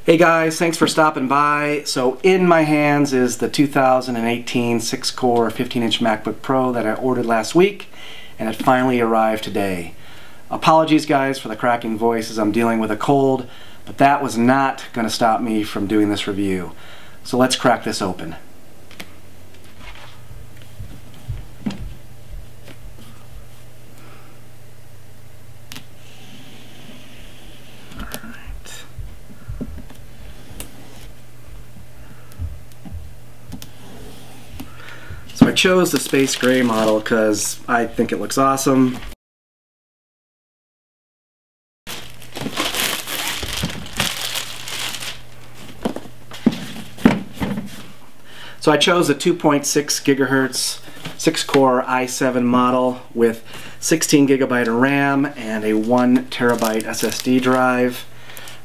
Hey guys, thanks for stopping by. So in my hands is the 2018 6-core 15-inch MacBook Pro that I ordered last week, and it finally arrived today. Apologies guys for the cracking voice as I'm dealing with a cold, but that was not going to stop me from doing this review. So let's crack this open. So I chose the space gray model because I think it looks awesome. So I chose the 2.6 gigahertz 6-core i7 model with 16 gigabyte of RAM and a 1 terabyte SSD drive.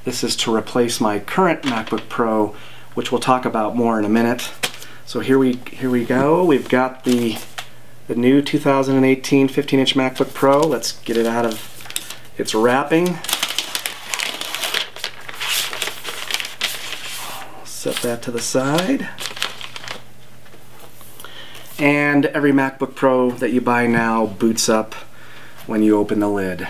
This is to replace my current MacBook Pro, which we'll talk about more in a minute. So here we go. We've got the new 2018 15-inch MacBook Pro. Let's get it out of its wrapping. Set that to the side. And every MacBook Pro that you buy now boots up when you open the lid.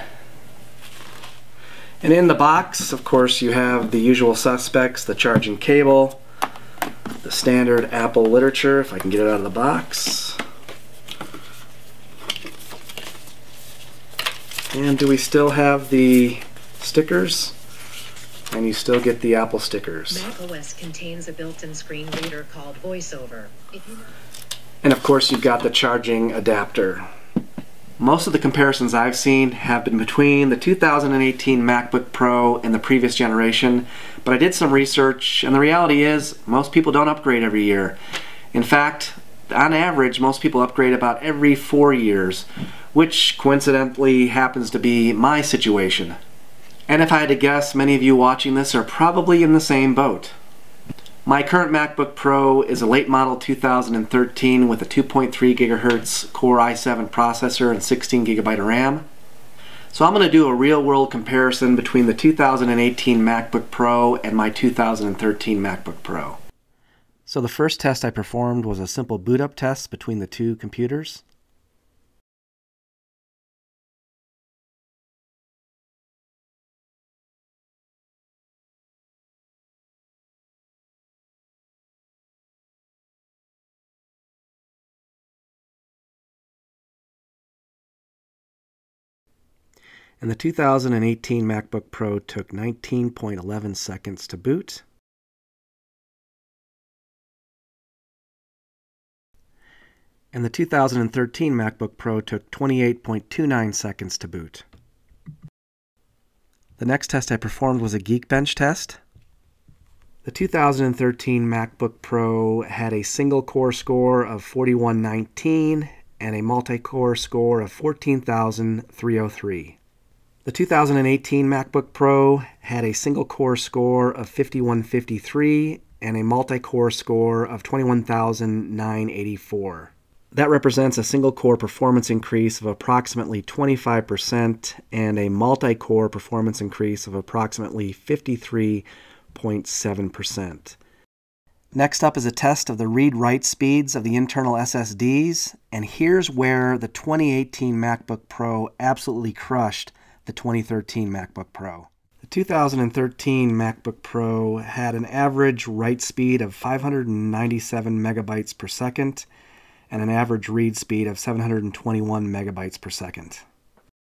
And in the box, of course, you have the usual suspects, the charging cable, the standard Apple literature, if I can get it out of the box. And do we still have the stickers? And you still get the Apple stickers. macOS contains a built-in screen reader called VoiceOver. And of course you've got the charging adapter. Most of the comparisons I've seen have been between the 2018 MacBook Pro and the previous generation, but I did some research and the reality is most people don't upgrade every year. In fact, on average, most people upgrade about every 4 years, which coincidentally happens to be my situation. And if I had to guess, many of you watching this are probably in the same boat. My current MacBook Pro is a late model 2013 with a 2.3 gigahertz Core i7 processor and 16 gigabyte of RAM. So I'm going to do a real-world comparison between the 2018 MacBook Pro and my 2013 MacBook Pro. So the first test I performed was a simple boot up test between the two computers. And the 2018 MacBook Pro took 19.11 seconds to boot. And the 2013 MacBook Pro took 28.29 seconds to boot. The next test I performed was a Geekbench test. The 2013 MacBook Pro had a single core score of 4119 and a multi-core score of 14,303. The 2018 MacBook Pro had a single core score of 5153 and a multi-core score of 21,984. That represents a single core performance increase of approximately 25% and a multi-core performance increase of approximately 53.7%. Next up is a test of the read-write speeds of the internal SSDs, and here's where the 2018 MacBook Pro absolutely crushed the 2013 MacBook Pro. The 2013 MacBook Pro had an average write speed of 597 megabytes per second and an average read speed of 721 megabytes per second.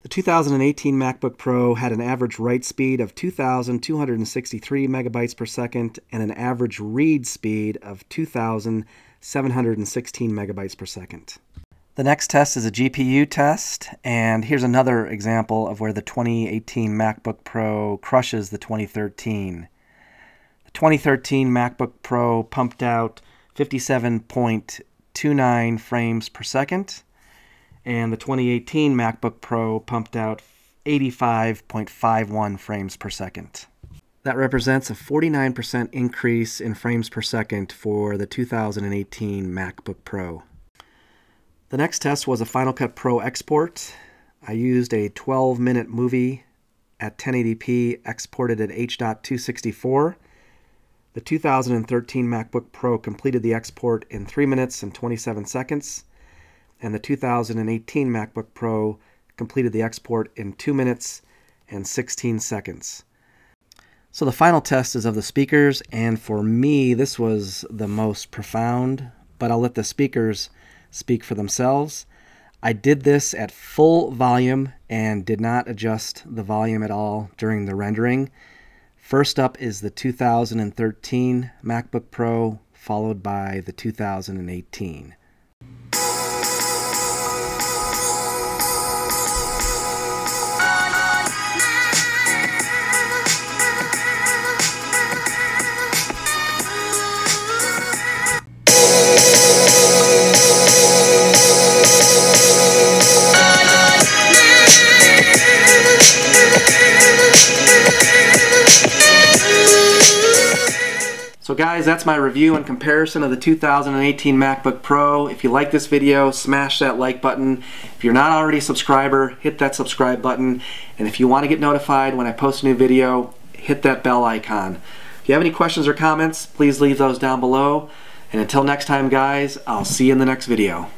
The 2018 MacBook Pro had an average write speed of 2,263 megabytes per second and an average read speed of 2,716 megabytes per second. The next test is a GPU test, and here's another example of where the 2018 MacBook Pro crushes the 2013. The 2013 MacBook Pro pumped out 57.29 frames per second, and the 2018 MacBook Pro pumped out 85.51 frames per second. That represents a 49% increase in frames per second for the 2018 MacBook Pro. The next test was a Final Cut Pro export. I used a 12-minute movie at 1080p exported at H.264 The 2013 MacBook Pro completed the export in 3 minutes and 27 seconds, and the 2018 MacBook Pro completed the export in 2 minutes and 16 seconds. So the final test is of the speakers, and for me this was the most profound, but I'll let the speakers speak for themselves. I did this at full volume and did not adjust the volume at all during the rendering. First up is the 2013 MacBook Pro, followed by the 2018. So guys, that's my review and comparison of the 2018 MacBook Pro. If you like this video, smash that like button. If you're not already a subscriber, hit that subscribe button. And if you want to get notified when I post a new video, hit that bell icon. If you have any questions or comments, please leave those down below. And until next time guys, I'll see you in the next video.